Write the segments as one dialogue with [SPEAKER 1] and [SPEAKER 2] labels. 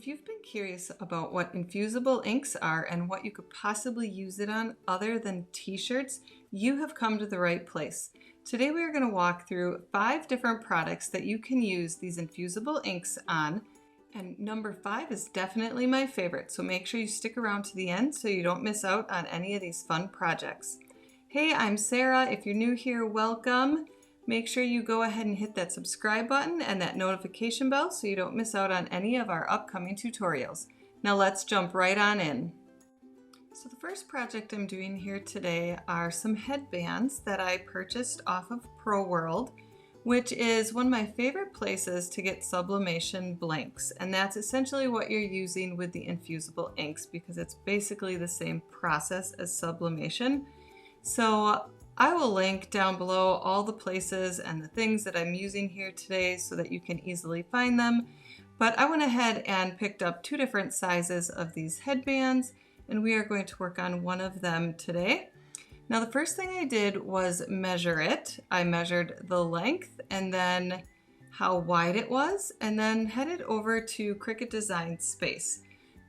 [SPEAKER 1] If you've been curious about what infusible inks are and what you could possibly use it on other than t-shirts, you have come to the right place. Today we are going to walk through 5 different products that you can use these infusible inks on, and number 5 is definitely my favorite, so make sure you stick around to the end so you don't miss out on any of these fun projects. Hey, I'm Sarah. If you're new here, welcome. Make sure you go ahead and hit that subscribe button and that notification bell so you don't miss out on any of our upcoming tutorials. Now let's jump right on in. So the first project I'm doing here today are some headbands that I purchased off of ProWorld, which is one of my favorite places to get sublimation blanks. And that's essentially what you're using with the infusible inks because it's basically the same process as sublimation. So I will link down below all the places and the things that I'm using here today so that you can easily find them. But I went ahead and picked up 2 different sizes of these headbands, and we are going to work on one of them today. Now the first thing I did was measure it. I measured the length and then how wide it was, and then headed over to Cricut Design Space.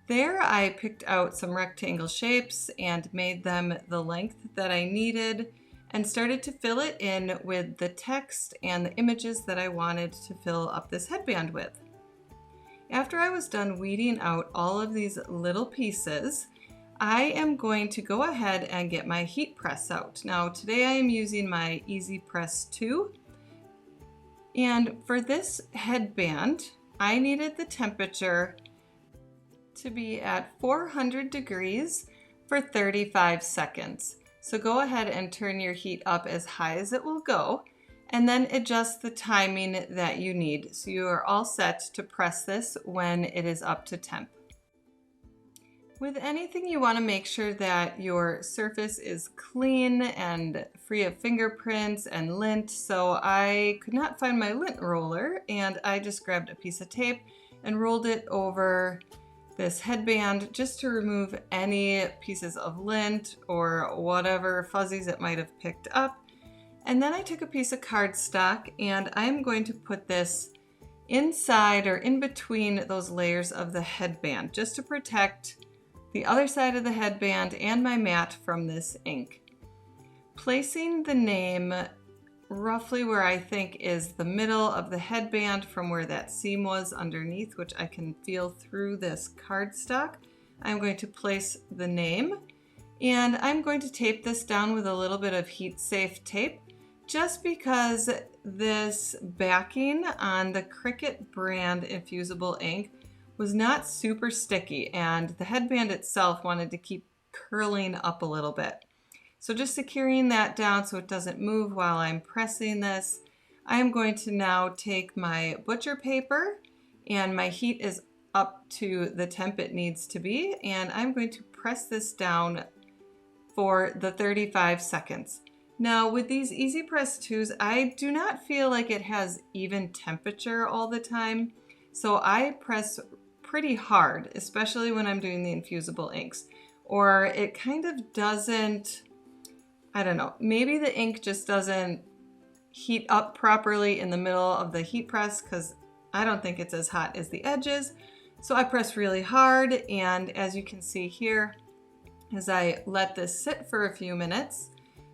[SPEAKER 1] There I picked out some rectangle shapes and made them the length that I needed, and started to fill it in with the text and the images that I wanted to fill up this headband with. After I was done weeding out all of these little pieces, I am going to go ahead and get my heat press out. Now today I am using my EasyPress 2, and for this headband I needed the temperature to be at 400 degrees for 35 seconds. So go ahead and turn your heat up as high as it will go, and then adjust the timing that you need. So you are all set to press this when it is up to temp. With anything, you want to make sure that your surface is clean and free of fingerprints and lint. So I could not find my lint roller, and I just grabbed a piece of tape and rolled it over this headband just to remove any pieces of lint or whatever fuzzies it might have picked up. And then I took a piece of cardstock and I'm going to put this inside or in between those layers of the headband just to protect the other side of the headband and my mat from this ink. Placing the name roughly where I think is the middle of the headband from where that seam was underneath, which I can feel through this cardstock. I'm going to place the name, and I'm going to tape this down with a little bit of heat safe tape just because this backing on the Cricut brand infusible ink was not super sticky, and the headband itself wanted to keep curling up a little bit. So just securing that down so it doesn't move while I'm pressing this, I am going to now take my butcher paper, and my heat is up to the temp it needs to be, and I'm going to press this down for the 35 seconds. Now with these EasyPress 2s, I do not feel like it has even temperature all the time, so I press pretty hard, especially when I'm doing the infusible inks, or it kind of doesn't, I don't know, maybe the ink just doesn't heat up properly in the middle of the heat press because I don't think it's as hot as the edges. So I press really hard, and as you can see here, as I let this sit for a few minutes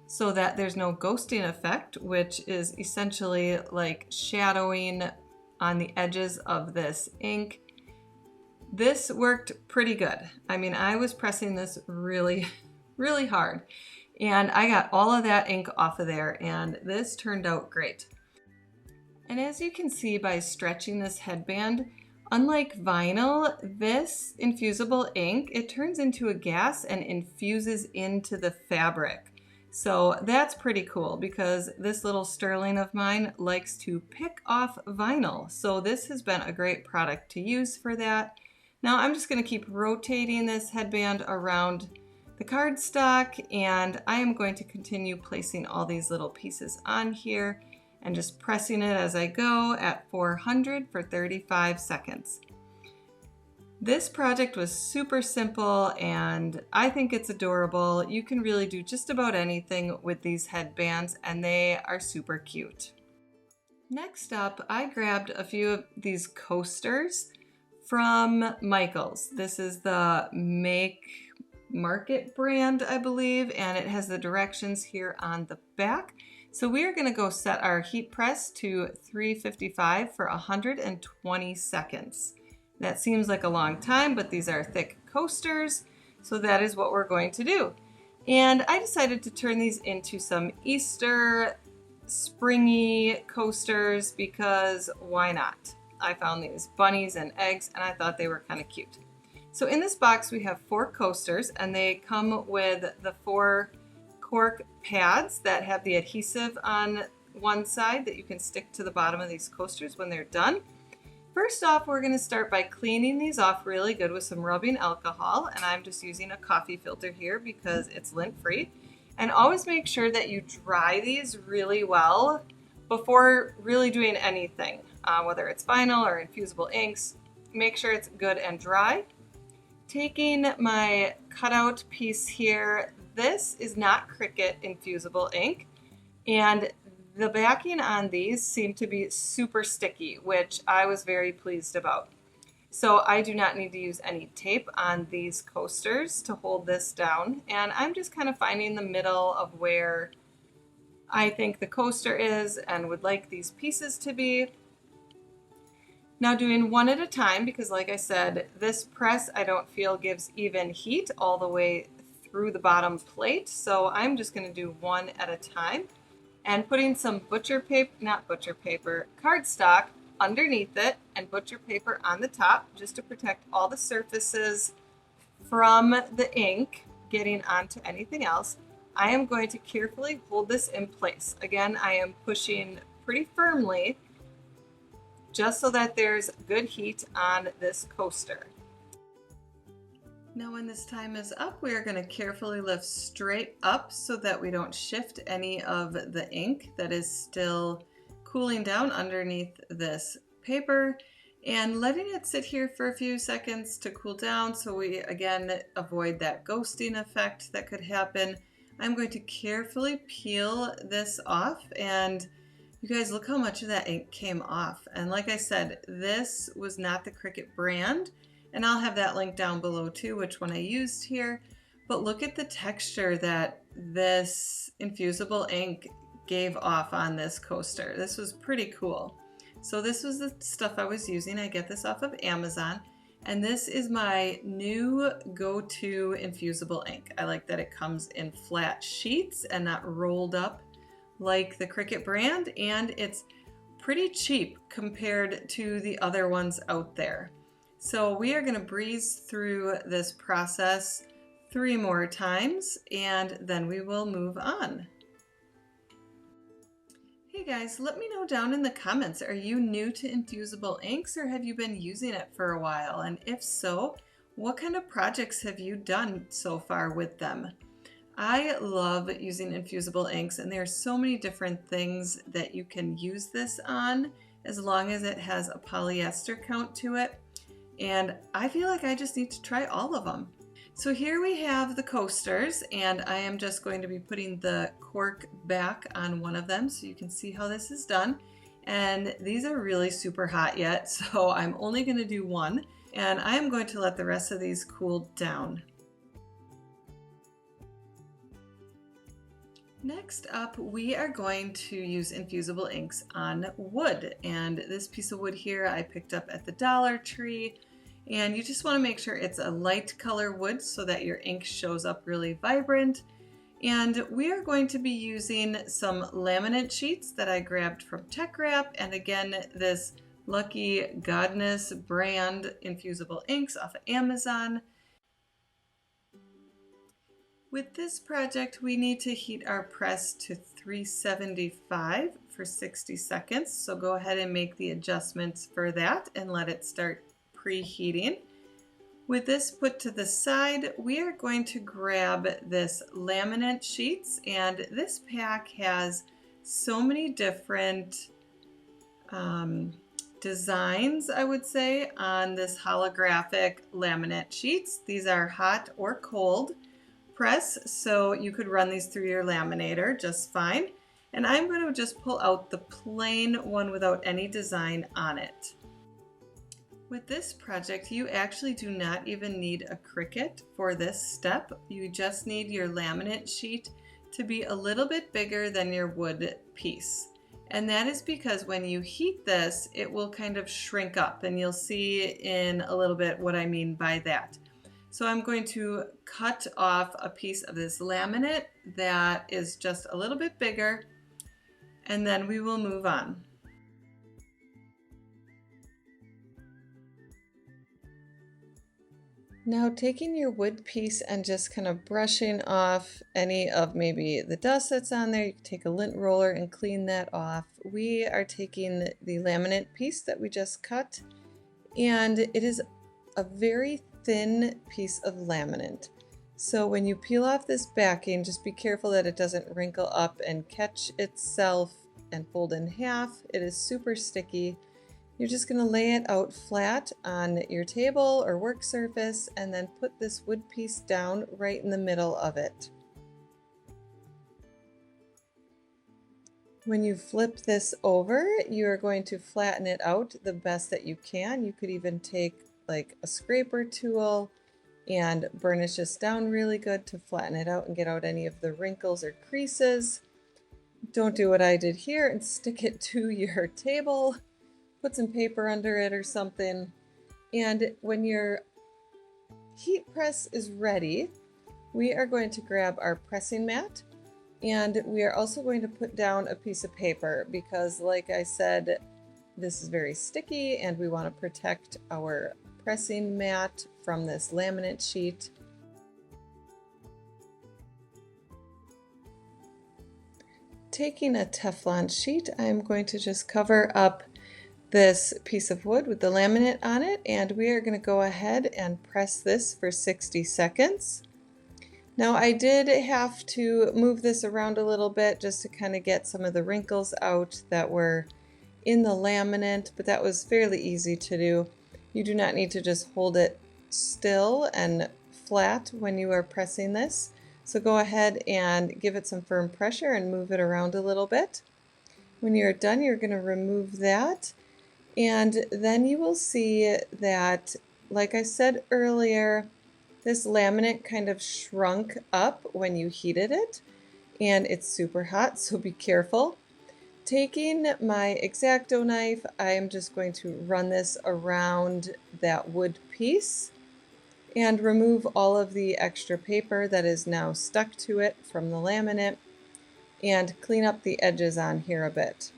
[SPEAKER 1] so that there's no ghosting effect, which is essentially like shadowing on the edges of this ink, this worked pretty good. I mean, I was pressing this really, really hard, and I got all of that ink off of there, and this turned out great. And as you can see by stretching this headband, unlike vinyl, this infusible ink, it turns into a gas and infuses into the fabric. So that's pretty cool because this little sterling of mine likes to pick off vinyl. So this has been a great product to use for that. Now I'm just going to keep rotating this headband around the cardstock, and I am going to continue placing all these little pieces on here and just pressing it as I go at 400 for 35 seconds. This project was super simple and I think it's adorable. You can really do just about anything with these headbands, and they are super cute. Next up, I grabbed a few of these coasters from Michaels. This is the Market brand, I believe, and it has the directions here on the back. So we are going to go set our heat press to 355 for 120 seconds. That seems like a long time, but these are thick coasters, so that is what we're going to do. And I decided to turn these into some Easter springy coasters because why not? I found these bunnies and eggs and I thought they were kind of cute. So in this box we have 4 coasters, and they come with the 4 cork pads that have the adhesive on one side that you can stick to the bottom of these coasters when they're done. First off, we're going to start by cleaning these off really good with some rubbing alcohol, and I'm just using a coffee filter here because it's lint free. And always make sure that you dry these really well before really doing anything, whether it's vinyl or infusible inks. Make sure it's good and dry. Taking my cutout piece here, this is not Cricut Infusible ink, and the backing on these seemed to be super sticky, which I was very pleased about. So I do not need to use any tape on these coasters to hold this down, and I'm just kind of finding the middle of where I think the coaster is and would like these pieces to be. Now doing one at a time, because like I said, this press I don't feel gives even heat all the way through the bottom plate, so I'm just going to do one at a time, and putting some cardstock underneath it and butcher paper on the top just to protect all the surfaces from the ink getting onto anything else. I am going to carefully hold this in place. Again, I am pushing pretty firmly just so that there's good heat on this coaster. Now when this time is up, we are going to carefully lift straight up so that we don't shift any of the ink that is still cooling down underneath this paper, and letting it sit here for a few seconds to cool down so we again avoid that ghosting effect that could happen. I'm going to carefully peel this off, and you guys, look how much of that ink came off. And like I said, this was not the Cricut brand, and I'll have that link down below too, which one I used here. But look at the texture that this infusible ink gave off on this coaster. This was pretty cool. So this was the stuff I was using. I get this off of Amazon, and this is my new go-to infusible ink. I like that it comes in flat sheets and not rolled up like the Cricut brand, and it's pretty cheap compared to the other ones out there. So we are going to breeze through this process 3 more times, and then we will move on. Hey guys, let me know down in the comments, are you new to infusible inks or have you been using it for a while? And if so, what kind of projects have you done so far with them? I love using infusible inks, and there are so many different things that you can use this on as long as it has a polyester count to it. And I feel like I just need to try all of them. So here we have the coasters, and I am just going to be putting the cork back on one of them so you can see how this is done. And these are really super hot yet, so I'm only going to do one, and I am going to let the rest of these cool down. Next up, we are going to use infusible inks on wood, and this piece of wood here I picked up at the Dollar Tree. And you just want to make sure it's a light color wood so that your ink shows up really vibrant. And we are going to be using some laminate sheets that I grabbed from Tech Wrap, and again this 𝗖𝗿𝗄𝐿𝐼𝐵 brand infusible inks off of Amazon. With this project, we need to heat our press to 375 for 60 seconds. So go ahead and make the adjustments for that and let it start preheating. With this put to the side, we are going to grab this laminate sheets, and this pack has so many different designs, I would say, on this holographic laminate sheets. These are hot or cold press, so you could run these through your laminator just fine. And I'm going to just pull out the plain one without any design on it. With this project, you actually do not even need a Cricut for this step. You just need your laminate sheet to be a little bit bigger than your wood piece. And that is because when you heat this, it will kind of shrink up, and you'll see in a little bit what I mean by that. So I'm going to cut off a piece of this laminate that is just a little bit bigger, and then we will move on. Now taking your wood piece and just kind of brushing off any of maybe the dust that's on there, you can take a lint roller and clean that off. We are taking the laminate piece that we just cut, and it is a very thin piece of laminate. So when you peel off this backing, just be careful that it doesn't wrinkle up and catch itself and fold in half. It is super sticky. You're just going to lay it out flat on your table or work surface and then put this wood piece down right in the middle of it. When you flip this over, you are going to flatten it out the best that you can. You could even take like a scraper tool and burnish this down really good to flatten it out and get out any of the wrinkles or creases. Don't do what I did here and stick it to your table. Put some paper under it or something. And when your heat press is ready, we are going to grab our pressing mat, and we are also going to put down a piece of paper because, like I said, this is very sticky and we want to protect our pressing mat from this laminate sheet. Taking a Teflon sheet, I'm going to just cover up this piece of wood with the laminate on it, and we are going to go ahead and press this for 60 seconds. Now I did have to move this around a little bit just to kind of get some of the wrinkles out that were in the laminate, but that was fairly easy to do. You do not need to just hold it still and flat when you are pressing this. So go ahead and give it some firm pressure and move it around a little bit. When you're done, you're going to remove that. And then you will see that, like I said earlier, this laminate kind of shrunk up when you heated it, and it's super hot, so be careful. Taking my X-Acto knife, I am just going to run this around that wood piece and remove all of the extra paper that is now stuck to it from the laminate and clean up the edges on here a bit.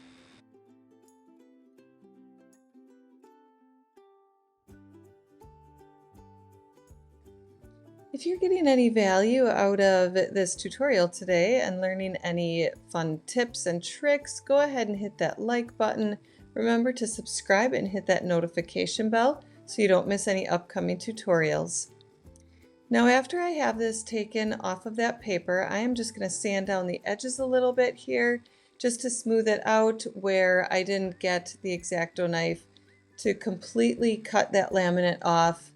[SPEAKER 1] If you're getting any value out of this tutorial today and learning any fun tips and tricks, go ahead and hit that like button. Remember to subscribe and hit that notification bell so you don't miss any upcoming tutorials. Now after I have this taken off of that paper, I am just going to sand down the edges a little bit here just to smooth it out where I didn't get the X-Acto knife to completely cut that laminate off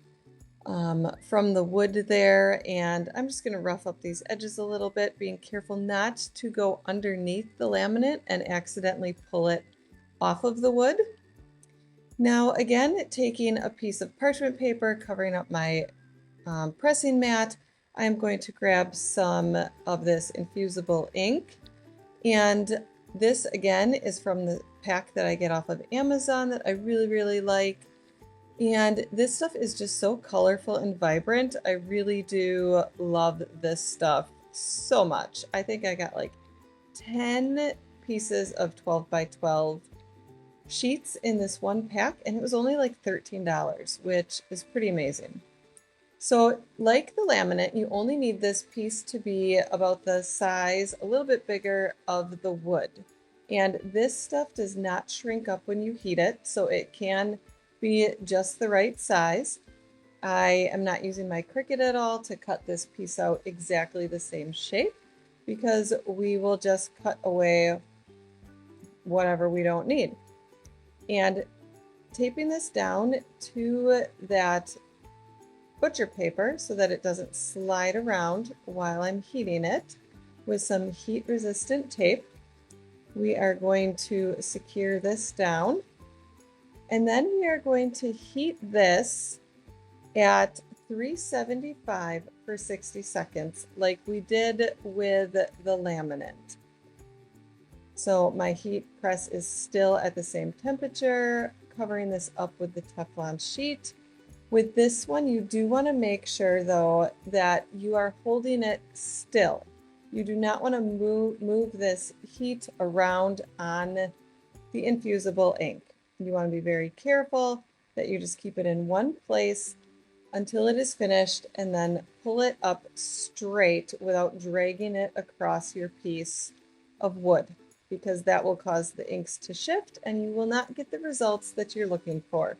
[SPEAKER 1] from the wood there, and I'm just going to rough up these edges a little bit, being careful not to go underneath the laminate and accidentally pull it off of the wood. Now again, taking a piece of parchment paper covering up my pressing mat, I'm going to grab some of this infusible ink, and this again is from the pack that I get off of Amazon that I really like. And this stuff is just so colorful and vibrant. I really do love this stuff so much. I think I got like 10 pieces of 12 by 12 sheets in this one pack, and it was only like $13, which is pretty amazing. So like the laminate, you only need this piece to be about the size, a little bit bigger, of the wood. And this stuff does not shrink up when you heat it, so it can be just the right size. I am not using my Cricut at all to cut this piece out exactly the same shape because we will just cut away whatever we don't need. And taping this down to that butcher paper so that it doesn't slide around while I'm heating it with some heat resistant tape, we are going to secure this down. And then we are going to heat this at 375 for 60 seconds, like we did with the laminate. So my heat press is still at the same temperature, covering this up with the Teflon sheet. With this one, you do want to make sure though that you are holding it still. You do not want to move this heat around on the infusible ink. You want to be very careful that you just keep it in one place until it is finished, and then pull it up straight without dragging it across your piece of wood, because that will cause the inks to shift and you will not get the results that you're looking for.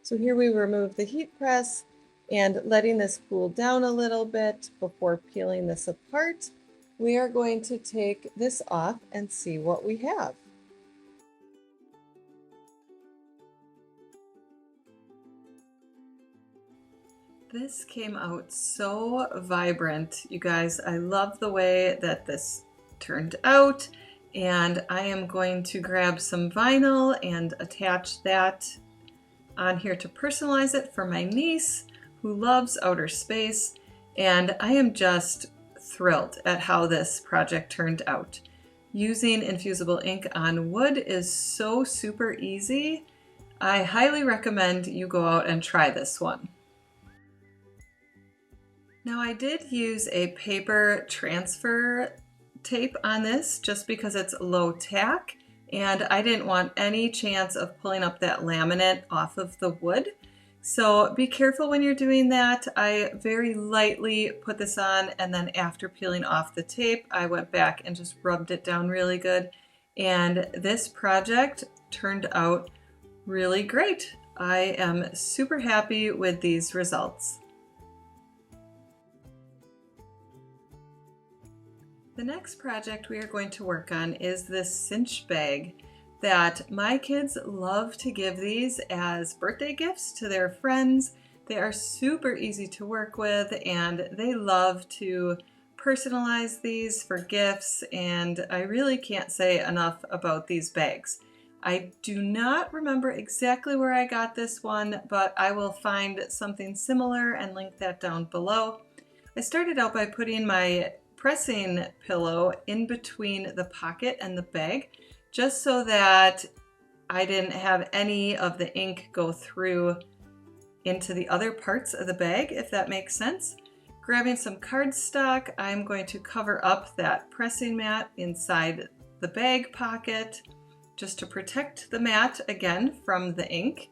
[SPEAKER 1] So here we remove the heat press and letting this cool down a little bit before peeling this apart. We are going to take this off and see what we have. This came out so vibrant, you guys. I love the way that this turned out, and I am going to grab some vinyl and attach that on here to personalize it for my niece who loves outer space, and I am just thrilled at how this project turned out. Using infusible ink on wood is so super easy. I highly recommend you go out and try this one. Now I did use a paper transfer tape on this just because it's low tack, and I didn't want any chance of pulling up that laminate off of the wood. So be careful when you're doing that. I very lightly put this on, and then after peeling off the tape, I went back and just rubbed it down really good. And this project turned out really great. I am super happy with these results. The next project we are going to work on is this cinch bag that my kids love to give these as birthday gifts to their friends. They are super easy to work with, and they love to personalize these for gifts, and I really can't say enough about these bags. I do not remember exactly where I got this one, but I will find something similar and link that down below. I started out by putting my pressing pillow in between the pocket and the bag, just so that I didn't have any of the ink go through into the other parts of the bag, if that makes sense. Grabbing some cardstock, I'm going to cover up that pressing mat inside the bag pocket just to protect the mat again from the ink.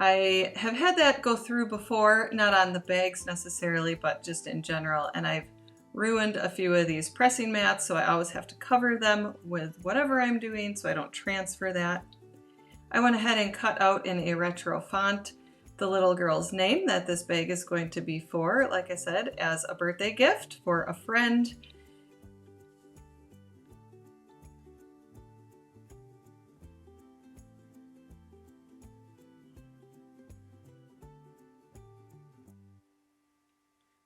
[SPEAKER 1] I have had that go through before, not on the bags necessarily, but just in general, and I've ruined a few of these pressing mats, so I always have to cover them with whatever I'm doing so I don't transfer that. I went ahead and cut out in a retro font the little girl's name that this bag is going to be for, like I said, as a birthday gift for a friend.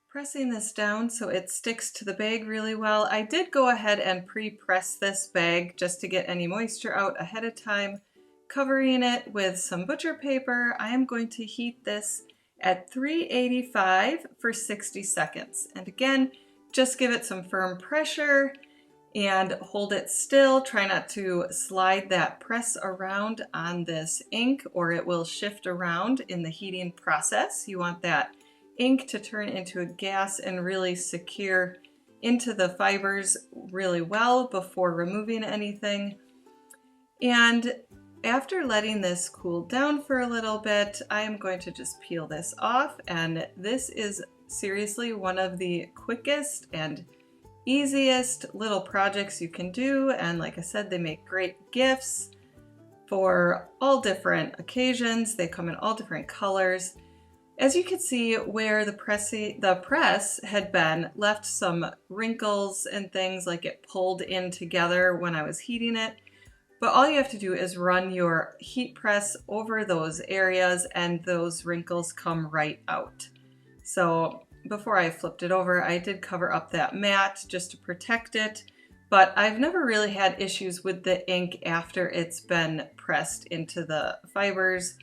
[SPEAKER 1] Pressing this down so it sticks to the bag really well. I did go ahead and pre-press this bag just to get any moisture out ahead of time. Covering it with some butcher paper, I am going to heat this at 385 for 60 seconds. And again, just give it some firm pressure and hold it still. Try not to slide that press around on this ink or it will shift around in the heating process. You want that ink to turn into a gas and really secure into the fibers really well before removing anything. And after letting this cool down for a little bit, I am going to just peel this off, and this is seriously one of the quickest and easiest little projects you can do, and like I said, they make great gifts for all different occasions. They come in all different colors. As you can see, where the press had been left some wrinkles and things, like it pulled in together when I was heating it. But all you have to do is run your heat press over those areas and those wrinkles come right out. So before I flipped it over, I did cover up that mat just to protect it but I've never really had issues with the ink after it's been pressed into the fibers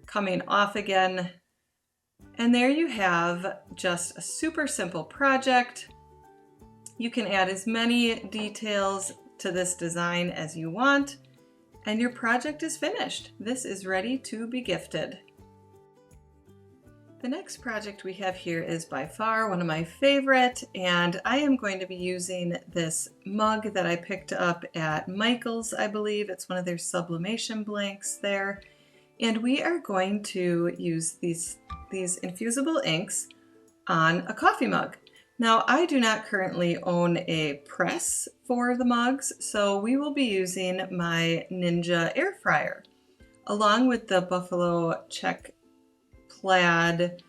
[SPEAKER 1] coming off again. And there you have just a super simple project. You can add as many details to this design as you want, and your project is finished. This is ready to be gifted. The next project we have here is by far one of my favorite, and I am going to be using this mug that I picked up at Michael's, I believe. It's one of their sublimation blanks there. And we are going to use these infusible inks on a coffee mug. Now, I do not currently own a press for the mugs, so we will be using my Ninja air fryer, along with the Buffalo check plaid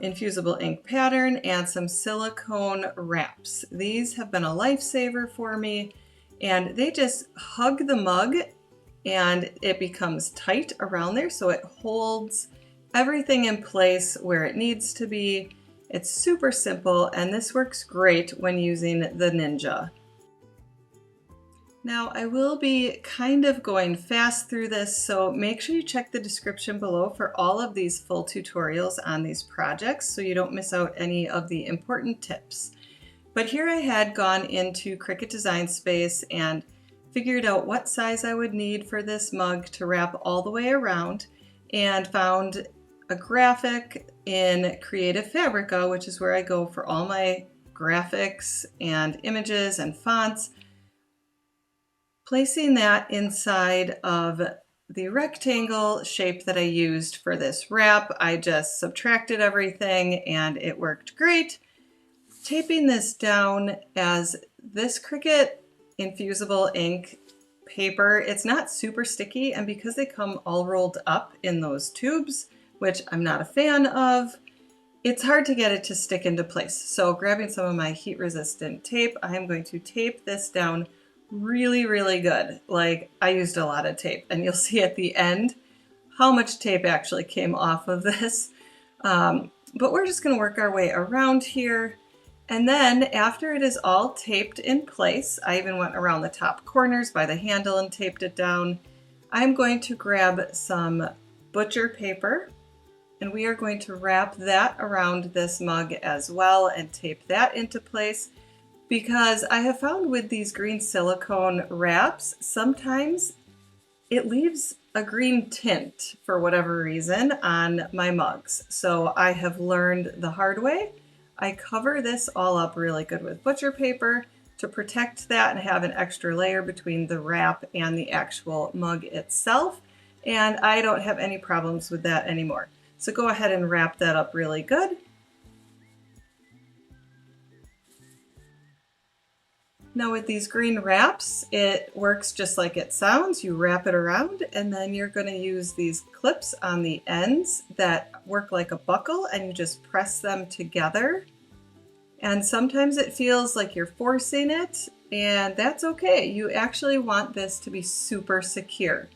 [SPEAKER 1] infusible ink pattern and some silicone wraps. These have been a lifesaver for me, and they just hug the mug and it becomes tight around there, so it holds everything in place where it needs to be. It's super simple, and this works great when using the Ninja. Now, I will be kind of going fast through this, so make sure you check the description below for all of these full tutorials on these projects so you don't miss out any of the important tips. But here I had gone into Cricut Design Space and figured out what size I would need for this mug to wrap all the way around, and found a graphic in Creative Fabrica, which is where I go for all my graphics and images and fonts. Placing that inside of the rectangle shape that I used for this wrap, I just subtracted everything and it worked great. Taping this down as this Cricut infusible ink paper, it's not super sticky, and because they come all rolled up in those tubes, which I'm not a fan of, it's hard to get it to stick into place. So grabbing some of my heat resistant tape, I am going to tape this down really, really good. Like, I used a lot of tape, and you'll see at the end how much tape actually came off of this. But we're just going to work our way around here. And then after it is all taped in place, I even went around the top corners by the handle and taped it down. I'm going to grab some butcher paper, and we are going to wrap that around this mug as well and tape that into place, because I have found with these green silicone wraps, sometimes it leaves a green tint for whatever reason on my mugs. So I have learned the hard way. I cover this all up really good with butcher paper to protect that and have an extra layer between the wrap and the actual mug itself. And I don't have any problems with that anymore. So go ahead and wrap that up really good. Now with these green wraps, it works just like it sounds. You wrap it around, and then you're going to use these clips on the ends that work like a buckle, and you just press them together. And sometimes it feels like you're forcing it, and that's okay. You actually want this to be super secure.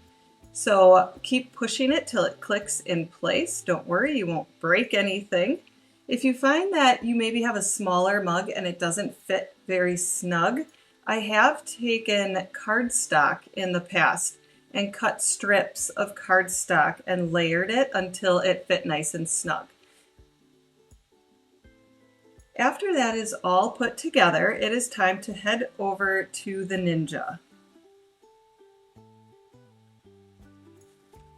[SPEAKER 1] So keep pushing it till it clicks in place. Don't worry, you won't break anything. If you find that you maybe have a smaller mug and it doesn't fit very snug, I have taken cardstock in the past and cut strips of cardstock and layered it until it fit nice and snug. After that is all put together, it is time to head over to the Ninja.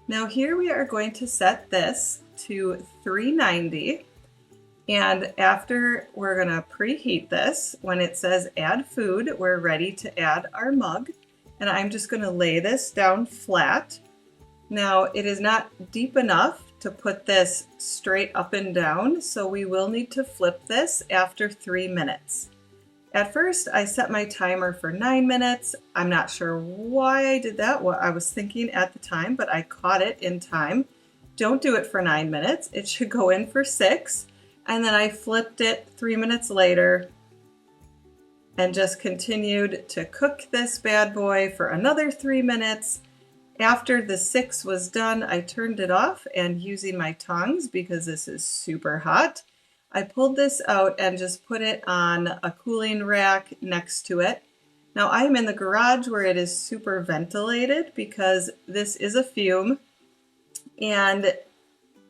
[SPEAKER 1] Now here we are going to set this to 390. And after we're going to preheat this, when it says add food, we're ready to add our mug. And I'm just going to lay this down flat. Now it is not deep enough to put this straight up and down, so we will need to flip this after 3 minutes. At first, I set my timer for 9 minutes. I'm not sure why I did that, what I was thinking at the time, but I caught it in time. Don't do it for 9 minutes. It should go in for 6. And then I flipped it 3 minutes later and just continued to cook this bad boy for another 3 minutes. After the 6 was done, I turned it off, and using my tongs, because this is super hot, I pulled this out and just put it on a cooling rack next to it. Now I'm in the garage where it is super ventilated because this is a fume, and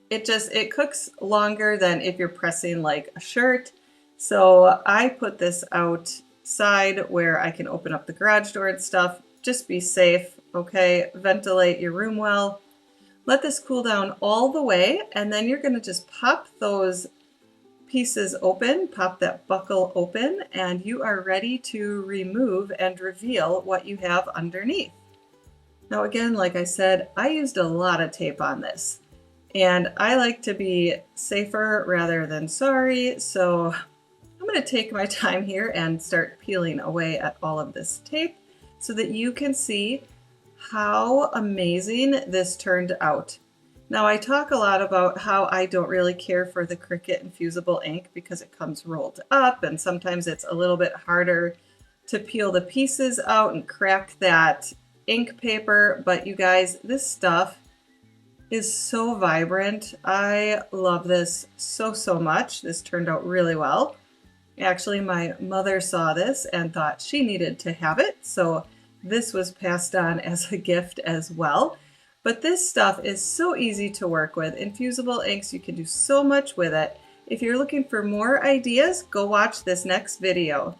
[SPEAKER 1] it cooks longer than if you're pressing like a shirt. So I put this outside where I can open up the garage door and stuff. Just be safe, okay? Ventilate your room well. Let this cool down all the way, and then you're gonna just pop those pieces open, pop that buckle open, and you are ready to remove and reveal what you have underneath. Now again, like I said, I used a lot of tape on this, and I like to be safer rather than sorry, so I'm going to take my time here and start peeling away at all of this tape so that you can see how amazing this turned out. Now I talk a lot about how I don't really care for the Cricut Infusible ink because it comes rolled up and sometimes it's a little bit harder to peel the pieces out and crack that ink paper, but you guys, this stuff is so vibrant. I love this so much. This turned out really well. Actually, my mother saw this and thought she needed to have it, so this was passed on as a gift as well. But this stuff is so easy to work with. Infusible inks, you can do so much with it. If you're looking for more ideas, go watch this next video.